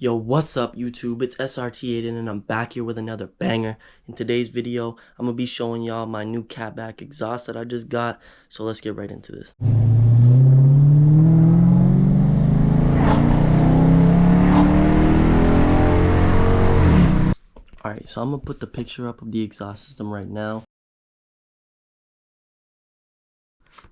Yo, what's up YouTube? It's SRT Aidann and I'm back here with another banger. In today's video, I'm gonna be showing y'all my new catback exhaust that I just got. So let's get right into this. Alright, so I'm gonna put the picture up of the exhaust system right now.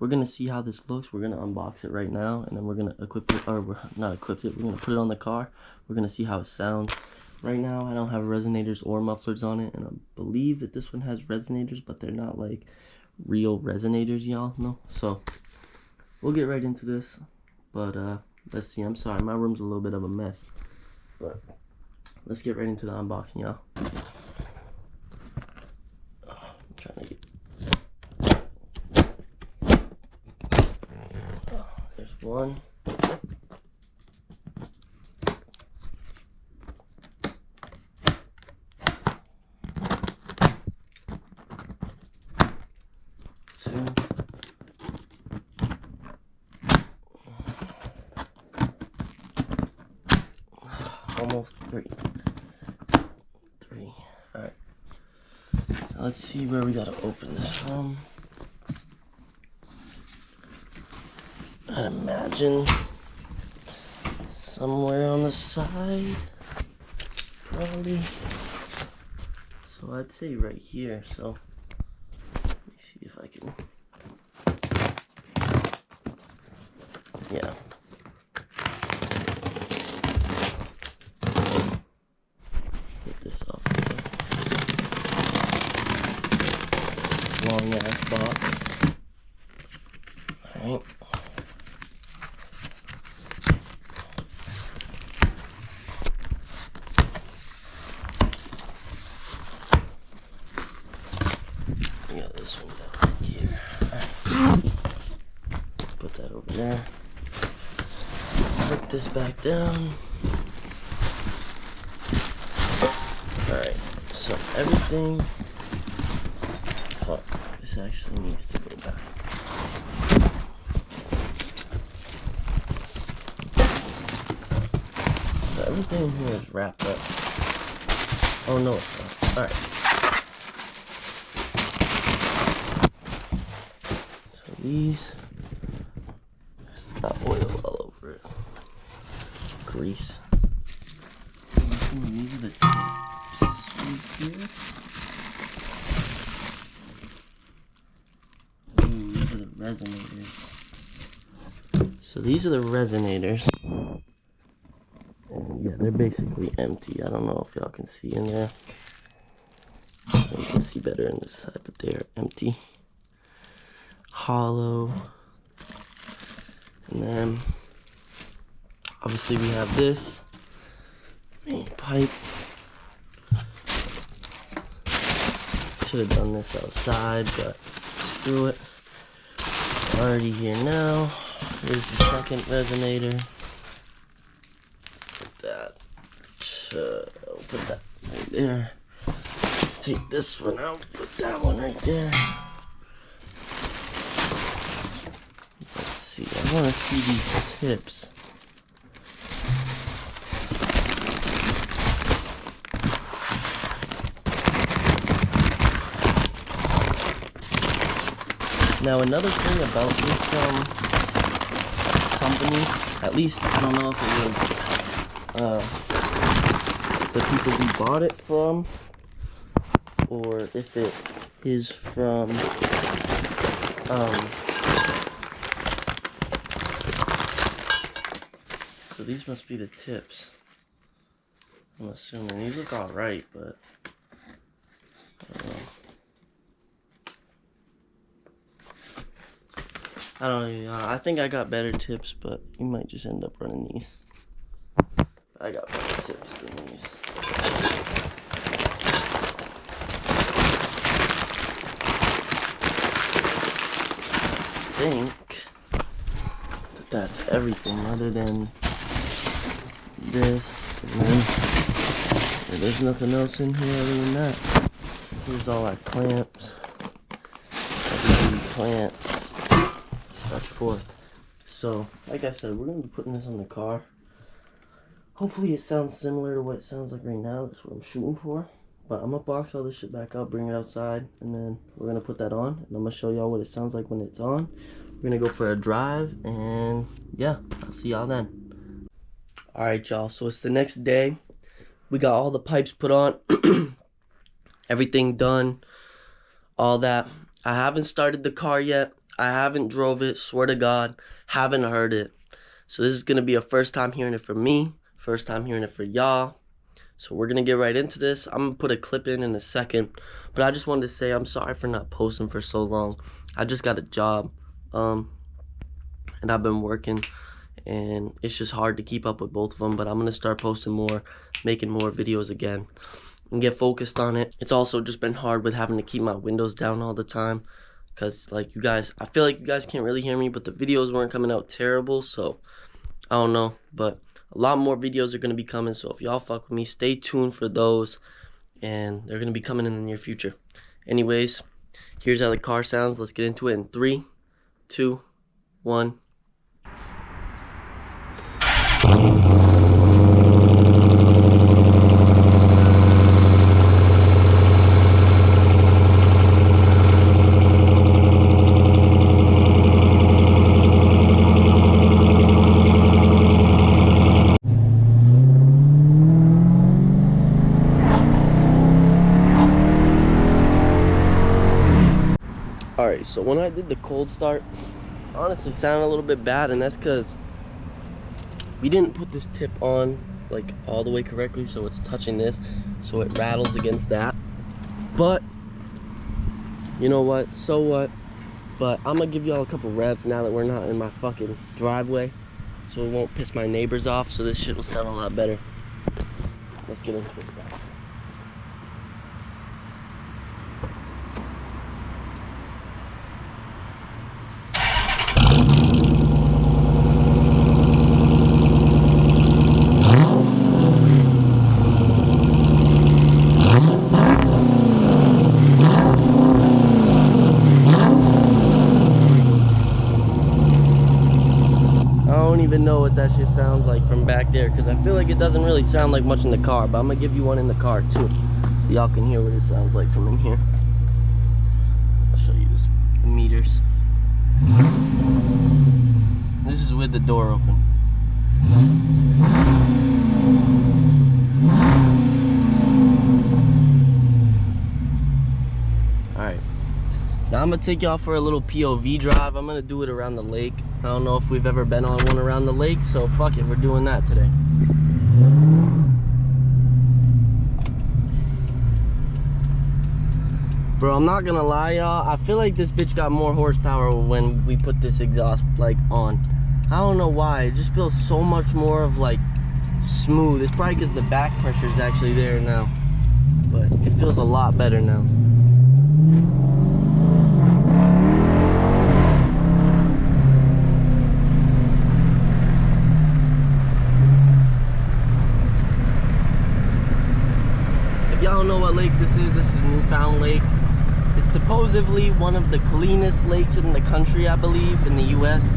We're gonna see how this looks. We're gonna unbox it right now, and then we're gonna equip it, or we're not equipped it. We're gonna put it on the car. We're gonna see how it sounds. Right now, I don't have resonators or mufflers on it, and I believe that this one has resonators, but they're not like real resonators, y'all know. So we'll get right into this. But let's see. I'm sorry, my room's a little bit of a mess, but let's get right into the unboxing, y'all. I'm trying to get. There's one. Two. Almost three. Alright. Now let's see where we gotta open this from. I'd imagine somewhere on the side, probably. So I'd say right here. So let me see if I can. Yeah. Get this off the long ass box. Alright. We got this one down here. Right. Put that over there. Put this back down. Alright, so everything. Fuck, this actually needs to go back. So everything here is wrapped up. Oh no, it's not. Alright. So these just got oil all over it. Grease. These are the tips here. Ooh, these are the resonators. So these are the resonators. And yeah, they're basically empty. I don't know if y'all can see in there. You can see better in this side, but they are empty. Hollow. And then obviously we have this main pipe. Should have done this outside, but screw it. Already here now. Here's the second resonator. Put that. I'll put that right there. Take this one out. Put that one right there. Let's see. I want to see these tips. Now another thing about this company, at least I don't know if it was the people we bought it from, or if it is from so these must be the tips. I'm assuming these look alright, but I don't know. I don't know, I think I got better tips, but you might just end up running these. I got better tips than these. I think that's everything other than this, and then there's nothing else in here other than that. Here's all our clamps, clamps, such forth. So, like I said, we're going to be putting this on the car. Hopefully it sounds similar to what it sounds like right now. That's what I'm shooting for. But I'm gonna box all this shit back up, bring it outside, and then we're gonna put that on, and I'm gonna show y'all what it sounds like when it's on. We're gonna go for a drive, and yeah, I'll see y'all then. Alright y'all, so it's the next day. We got all the pipes put on, everything done, all that. I haven't started the car yet. I haven't drove it, swear to God, haven't heard it. So this is gonna be a first time hearing it from me, first time hearing it for y'all. So we're gonna get right into this. I'm gonna put a clip in a second, but I just wanted to say I'm sorry for not posting for so long. I just got a job, and I've been working, and it's just hard to keep up with both of them. But I'm gonna start posting more, making more videos again, and get focused on it. It's also just been hard with having to keep my windows down all the time, cause like you guys, I feel like you guys can't really hear me, but the videos weren't coming out terrible, so I don't know, but a lot more videos are going to be coming, so if y'all fuck with me, stay tuned for those, and they're going to be coming in the near future. Anyways, here's how the car sounds. Let's get into it in 3, 2, 1. Alright, so when I did the cold start, honestly sounded a little bit bad, and that's because we didn't put this tip on like all the way correctly, so it's touching this, so it rattles against that. But you know what, so what. But I'm gonna give y'all a couple revs now that we're not in my fucking driveway, so it won't piss my neighbors off, so this shit will sound a lot better. Let's get into it, guys. Know what that shit sounds like from back there, because I feel like it doesn't really sound like much in the car, but I'm gonna give you one in the car too, so y'all can hear what it sounds like from in here. I'll show you this meters. This is with the door open. Alright, now I'm gonna take y'all for a little POV drive. I'm gonna do it around the lake. I don't know if we've ever been on one around the lake, so fuck it, we're doing that today. Bro, I'm not gonna lie, y'all, I feel like this bitch got more horsepower when we put this exhaust like on. I don't know why, it just feels so much more of like smooth. It's probably because the back pressure is actually there now, but it feels a lot better now. Y'all don't know what lake this is Newfound Lake. It's supposedly one of the cleanest lakes in the country, I believe, in the US.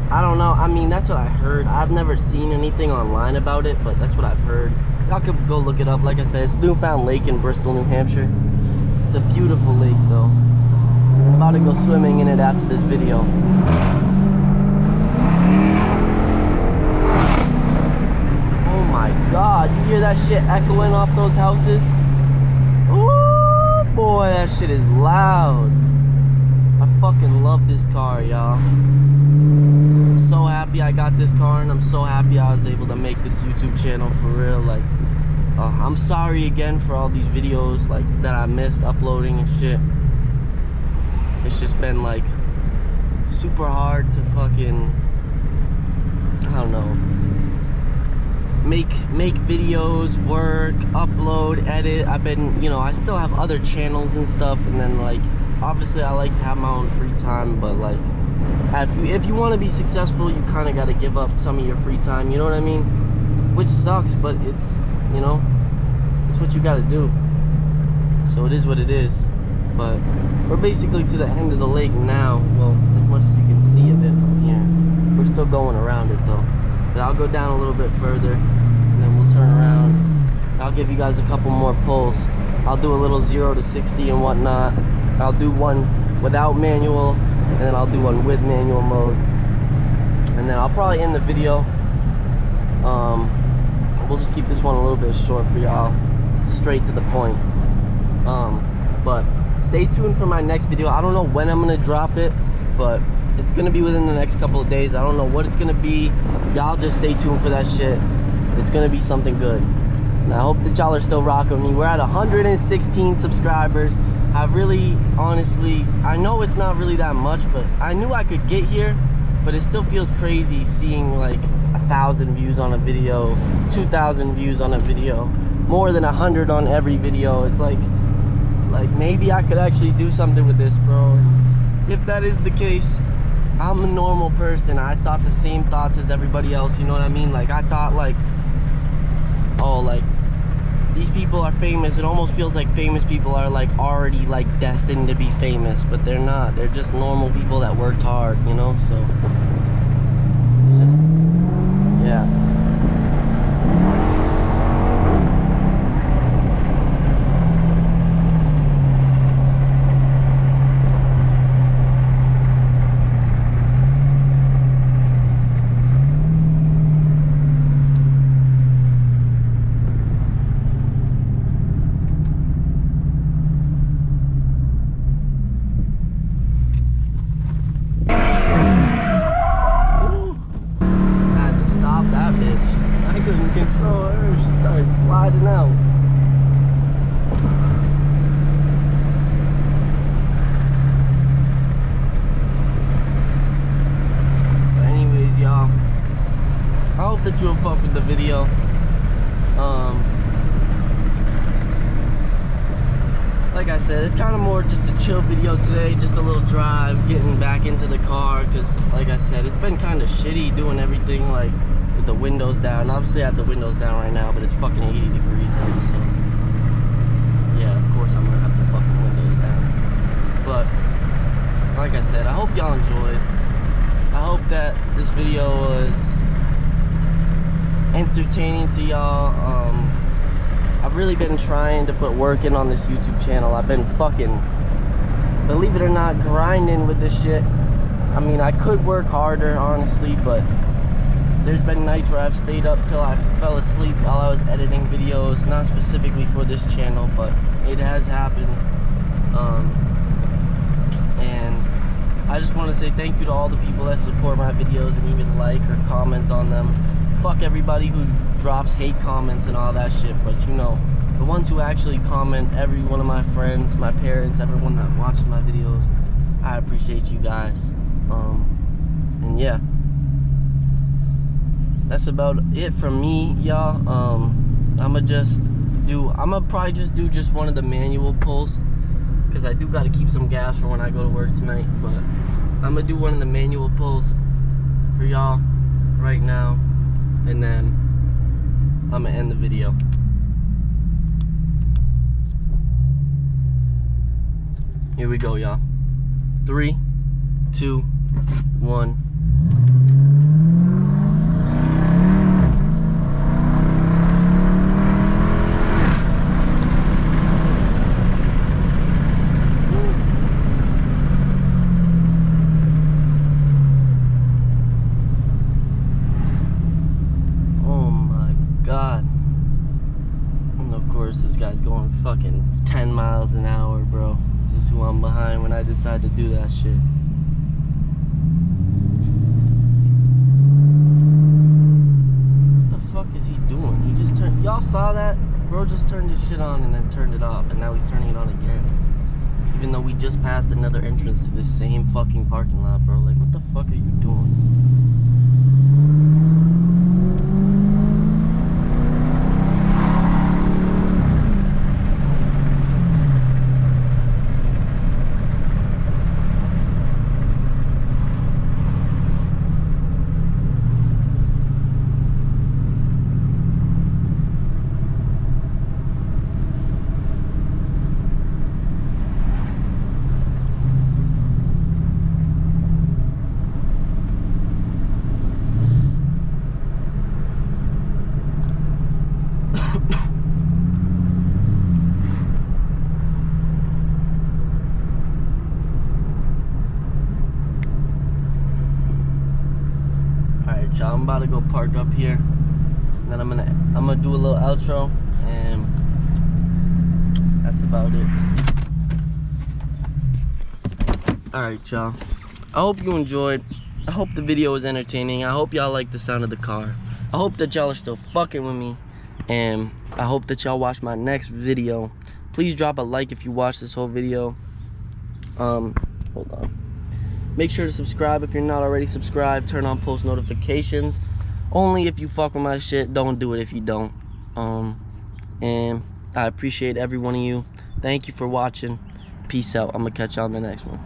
I don't know, I mean, that's what I heard. I've never seen anything online about it, but that's what I've heard. Y'all could go look it up. Like I said, it's Newfound Lake in Bristol, New Hampshire. It's a beautiful lake though. I'm about to go swimming in it after this video. God, you hear that shit echoing off those houses? Oh boy, that shit is loud. I fucking love this car, y'all. I'm so happy I got this car, and I'm so happy I was able to make this YouTube channel for real. Like, I'm sorry again for all these videos like that I missed uploading and shit. It's just been like super hard to fucking, I don't know, make videos, work, upload, edit. I've been, you know, I still have other channels and stuff, and then like obviously I like to have my own free time, but like if you want to be successful, you kind of got to give up some of your free time, you know what I mean? Which sucks, but it's, you know, it's what you got to do, so it is what it is. But we're basically to the end of the lake now. Well, as much as you can see of it from here. We're still going around it though. But I'll go down a little bit further, and then we'll turn around. I'll give you guys a couple more pulls. I'll do a little 0 to 60 and whatnot. I'll do one without manual, and then I'll do one with manual mode. And then I'll probably end the video. We'll just keep this one a little bit short for y'all, straight to the point. But stay tuned for my next video. I don't know when I'm gonna drop it, but it's gonna be within the next couple of days. I don't know what it's gonna be. Y'all just stay tuned for that shit. It's gonna be something good. And I hope that y'all are still rocking with me. We're at 116 subscribers. I really, honestly, I know it's not really that much, but I knew I could get here. But it still feels crazy seeing like 1,000 views on a video, 2,000 views on a video, more than 100 on every video. It's like maybe I could actually do something with this, bro. And if that is the case, I'm a normal person. I thought the same thoughts as everybody else, you know what I mean? Like, I thought like, oh, like, these people are famous. It almost feels like famous people are like already like destined to be famous, but they're not. They're just normal people that worked hard, you know? So it's just, yeah. Control her, she started sliding out. But anyways, y'all, I hope that you'll fuck with the video. Like I said, it's kind of more just a chill video today, just a little drive, getting back into the car, because like I said, it's been kind of shitty doing everything like with the windows down. Obviously I have the windows down right now, but it's fucking 80 degrees out, so yeah, of course I'm gonna have the fucking windows down. But like I said, I hope y'all enjoyed. I hope that this video was entertaining to y'all. I've really been trying to put work in on this YouTube channel. I've been fucking, believe it or not, grinding with this shit. I mean, I could work harder, honestly, but there's been nights where I've stayed up till I fell asleep while I was editing videos, not specifically for this channel, but it has happened. And I just want to say thank you to all the people that support my videos and even like or comment on them. Fuck everybody who drops hate comments and all that shit, but you know, the ones who actually comment, every one of my friends, my parents, everyone that watches my videos, I appreciate you guys. And yeah, that's about it from me, y'all. I'ma probably just do just one of the manual pulls, because I do got to keep some gas for when I go to work tonight. But I'm gonna do one of the manual pulls for y'all right now, and then I'm gonna end the video. Here we go, y'all. 3, 2, 1. This guy's going fucking 10 miles an hour, bro. This is who I'm behind when I decide to do that shit. What the fuck is he doing? He just turned, y'all saw that? Bro just turned his shit on and then turned it off, and now he's turning it on again. Even though we just passed another entrance to this same fucking parking lot, bro. Like, what the fuck are you doing? y'all, I'm about to go park up here, and then I'm gonna do a little outro, and that's about it. Alright, y'all, I hope you enjoyed. I hope the video was entertaining. I hope y'all like the sound of the car. I hope that y'all are still fucking with me, and I hope that y'all watch my next video. Please drop a like if you watch this whole video. Hold on. Make sure to subscribe if you're not already subscribed. Turn on post notifications. Only if you fuck with my shit. Don't do it if you don't. And I appreciate every one of you. Thank you for watching. Peace out. I'm gonna catch y'all on the next one.